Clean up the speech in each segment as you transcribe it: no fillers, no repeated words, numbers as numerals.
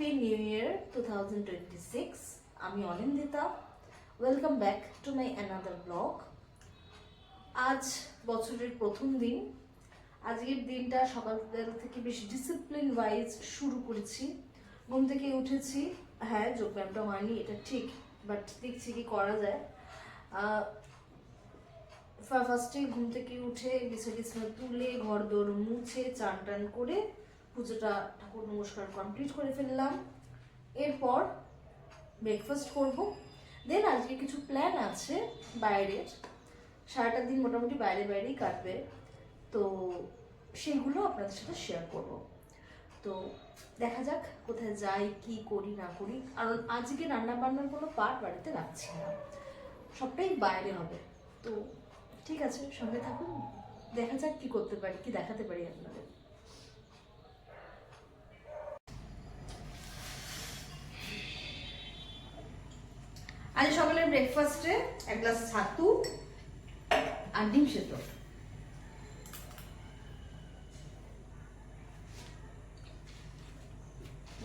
Happy new year 2026। আমি Anindita. Welcome back to my another blog. আজ বছরের প্রথম দিন। আজকের দিনটা সকালবেলা থেকে বেশ ডিসিপ্লিন ওয়াইজ শুরু করেছি। ঘুম থেকে উঠেছি, হ্যাঁ যোগব্যায়ামটা হয়নি এটা ঠিক, বাট দেখছি কি করা যায়। ফার্স্টে ঘুম থেকে উঠে বিছানা তুলে ঘর দোর মুছে চান টান করে পুজোটা ঠাকুর নমস্কার কমপ্লিট করে ফেললাম। এরপর ব্রেকফাস্ট করব। দেন আজকে কিছু প্ল্যান আছে বাইরের, সারাটা দিন মোটামুটি বাইরেই কাটবে, তো সেগুলো আপনাদের সাথে শেয়ার করব। তো দেখা যাক কোথায় যাই, কি করি না করি। কারণ আজকে রান্না বান্নার কোনো পার্ট বাড়িতে রাখছি না, সবটাই বাইরে হবে। তো ঠিক আছে, সঙ্গে থাকুন, দেখা যাক কি করতে পারি, কি দেখাতে পারি আপনাদের। আজ সকালের ব্রেকফাস্টে এক গ্লাস ছাতু আর ডিম সেদ্ধ।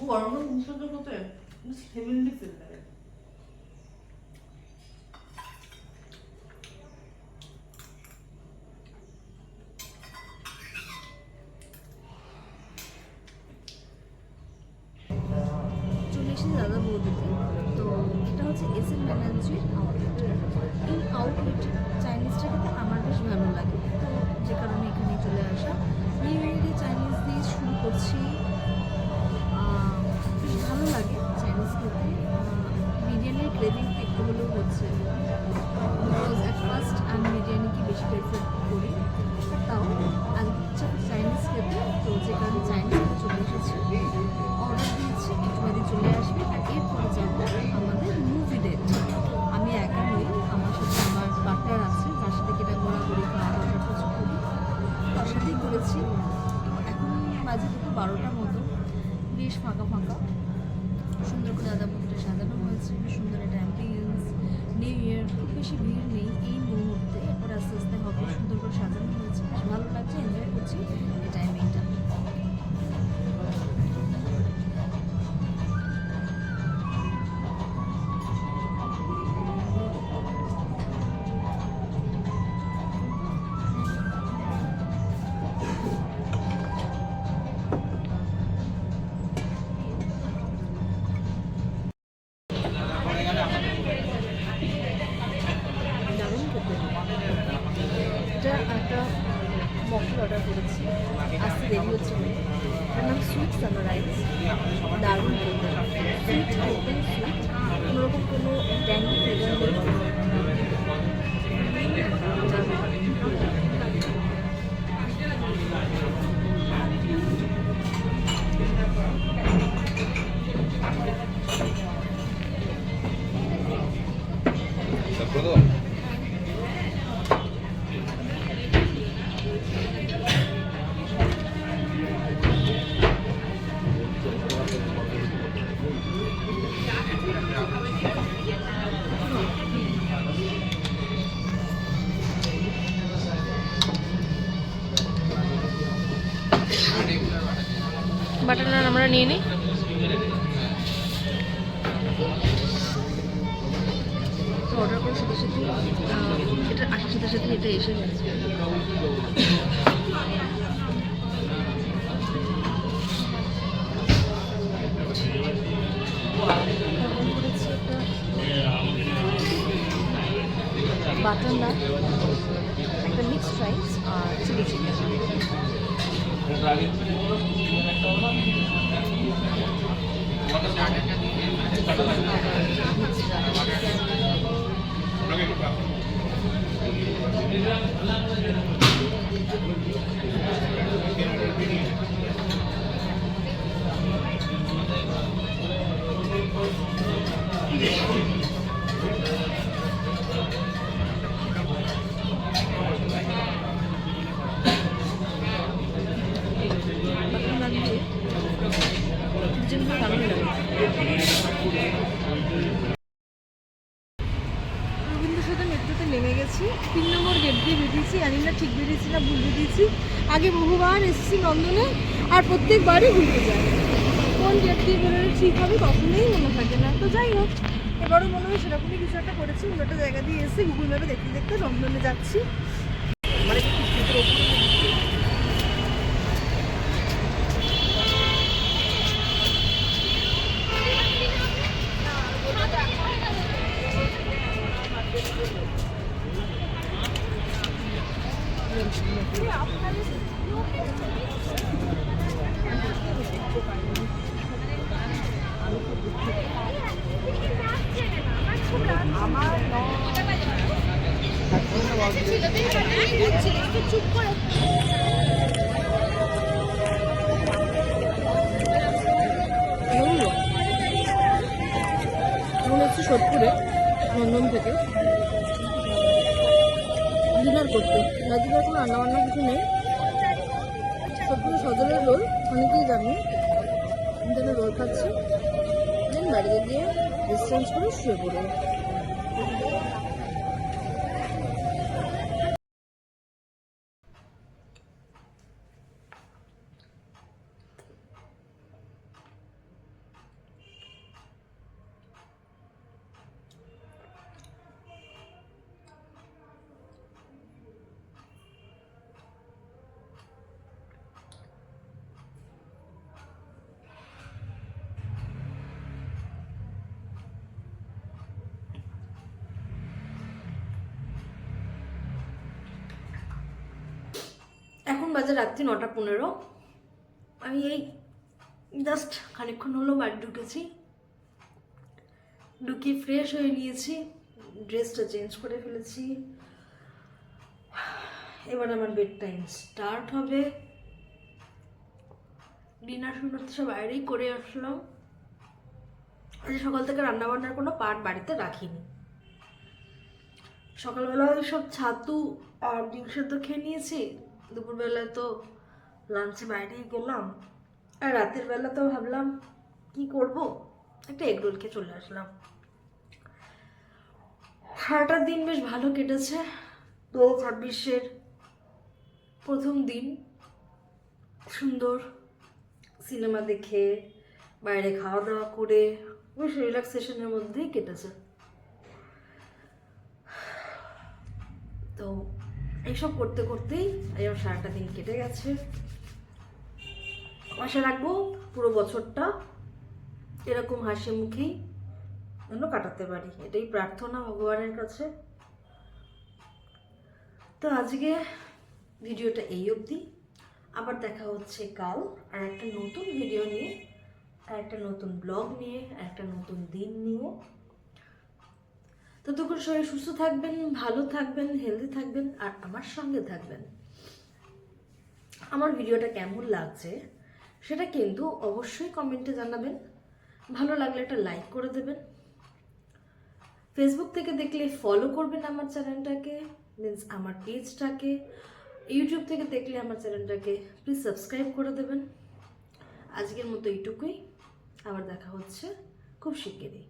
গরম ডিম সেদ্ধ করতে হেভেনলি ফিল লাগে। দাদা বৌদিতে, তো এটা হচ্ছে এসএম ব্যানার্জির আউটলেট। এই আউটলেট চাইনিজটা খেতে আমার বেশ ভালো লাগে, তো যে কারণে এখানে চলে আসা। নিউ ইয়ারে চাইনিজ দিয়ে শুরু করছি, বেশ ভালো লাগে চাইনিজ খেতে। বিরিয়ানির ক্রেভিং একটু হলেও হচ্ছে, বিকজ অ্যাট ফার্স্ট আমি বিরিয়ানিকে বেশি প্রেফার করি, তাও আজকে চাইনিজ খেতে, তো যে কারণে চাইনিজ চলে এসেছি। অর্ডার দিয়েছি, একটু বাদে চলে আসবে। আর এরপরে যাবো আমাদের মুভি ডেট। আমি একা নই, আমার সাথে আমার পার্টনার আছে, যার সাথে কিনা ঘোরাঘুরি খাওয়া দাওয়া সব কিছু করি, তার সাথেই করেছি। এখন বাজে দুটো 12টার মতো, বেশ ফাঁকা ফাঁকা, সুন্দর করে দাদা মুভিটা সাজানো হয়েছে, সুন্দর একটা অ্যাম্বিয়েন্স। নিউ ইয়ার, খুব বেশি ভিড় নেই এই মুহূর্তে, এরপর আস্তে আস্তে হবে। সুন্দর করে সাজানো হয়েছে, বেশ ভালো লাগছে, এনজয় করছি এই টাইমিংটা। একটা মকটেল অর্ডার করেছি, আসতে দেরি হচ্ছে বলে। এটার নাম সুইট সানরাইজ, দারুণ খেতে, সুইট একদম সুইট, কোনোরকম কোনো ট্যাঙ্গি ফ্লেভার নেই। বাটার নান আমরা নিয়ে নিই। অর্ডার করার সাথে সাথে এটা আসার সাথে সাথে এটা এসে গেছে। বাটার নান, একটা মিক্সড রাইস আর চিলি চিকেন। রবীন্দ্রসদন মেট্রোতে নেমে গেছি, 3 নম্বর গেট দিয়ে বেরিয়েছি। জানি না ঠিক বেরিয়েছি না ভুল বেরিয়েছি। আগে বহুবার এসেছি নন্দনে, আর প্রত্যেকবারই ভুলে যাই। কোন ডেট দিয়ে বেরোলে ঠিক হবে কখনোই মনে থাকে না। তো যাই হোক, এবারও মনে হয় সেরকমই কিছু একটা করেছি। অন্য একটা জায়গা দিয়ে এসে গুগল ম্যাপে দেখতে দেখতে দমদমে যাচ্ছি। মানে হচ্ছে সোদপুরে নন্দন থেকে ডিনার করতে। রাজীবের কোনো রান্নাবান্না কিছু নেই। সোদপুরে সদরের রোল অনেকেই জানি, আমি রোল খাচ্ছি। দেন বাড়িতে গিয়ে ড্রেস চেঞ্জ করে শুয়ে পড়বো। এখন বাজে রাত্রি 9:15। আমি এই জাস্ট খানিকক্ষণ হলো বাড়ি ঢুকেছি, ঢুকে ফ্রেশ হয়ে নিয়েছি, ড্রেসটা চেঞ্জ করে ফেলেছি। এবার আমার বেড টাইম স্টার্ট হবে। ডিনার ফিনার তো সব বাইরেই করে আসলাম। আজ সকাল থেকে রান্নাবান্নার কোনো পার্ট বাড়িতে রাখিনি। সকালবেলা ওই সব ছাতু আর ডিম সেদ্ধ খেয়ে নিয়েছি। দুপুরবেলায় তো লাঞ্চে বাইরেই গেলাম। আর রাতের বেলা তো ভাবলাম কি করব, একটা এগরোল খেয়ে চলে আসলাম। সারাটা দিন বেশ ভালো কেটেছে। 2026-এর প্রথম দিন সুন্দর সিনেমা দেখে বাইরে খাওয়া দাওয়া করে বেশ রিল্যাক্সেশনের মধ্যেই কেটেছে। তো এইসব করতে করতেই আমার সারাটা দিন কেটে গেছে। আশা রাখবো পুরো বছরটা এরকম হাসি মুখেই যেন কাটাতে পারি, এটাই প্রার্থনা ভগবানের কাছে। তো আজকে ভিডিওটা এই অবধি। আবার দেখা হচ্ছে কাল আর একটা নতুন ভিডিও নিয়ে, আর একটা নতুন ব্লগ নিয়ে, আর একটা নতুন দিন নিয়ে। ততক্ষণ সবাই সুস্থ থাকবেন, ভালো থাকবেন, হেলদি থাকবেন আর আমার সঙ্গে থাকবেন। আমার ভিডিওটা কেমন লাগছে সেটা কিন্তু অবশ্যই কমেন্টে জানাবেন। ভালো লাগলে একটা লাইক করে দেবেন। ফেসবুক থেকে দেখলে ফলো করবেন আমার চ্যানেলটাকে, মিন্স আমার পেজটাকে। ইউটিউব থেকে দেখলে আমার চ্যানেলটাকে প্লিজ সাবস্ক্রাইব করে দেবেন। আজকের মতো এইটুকুই, আবার দেখা হচ্ছে খুব শিগগিরই।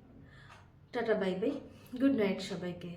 Tata bye bye, good night সবাইকে।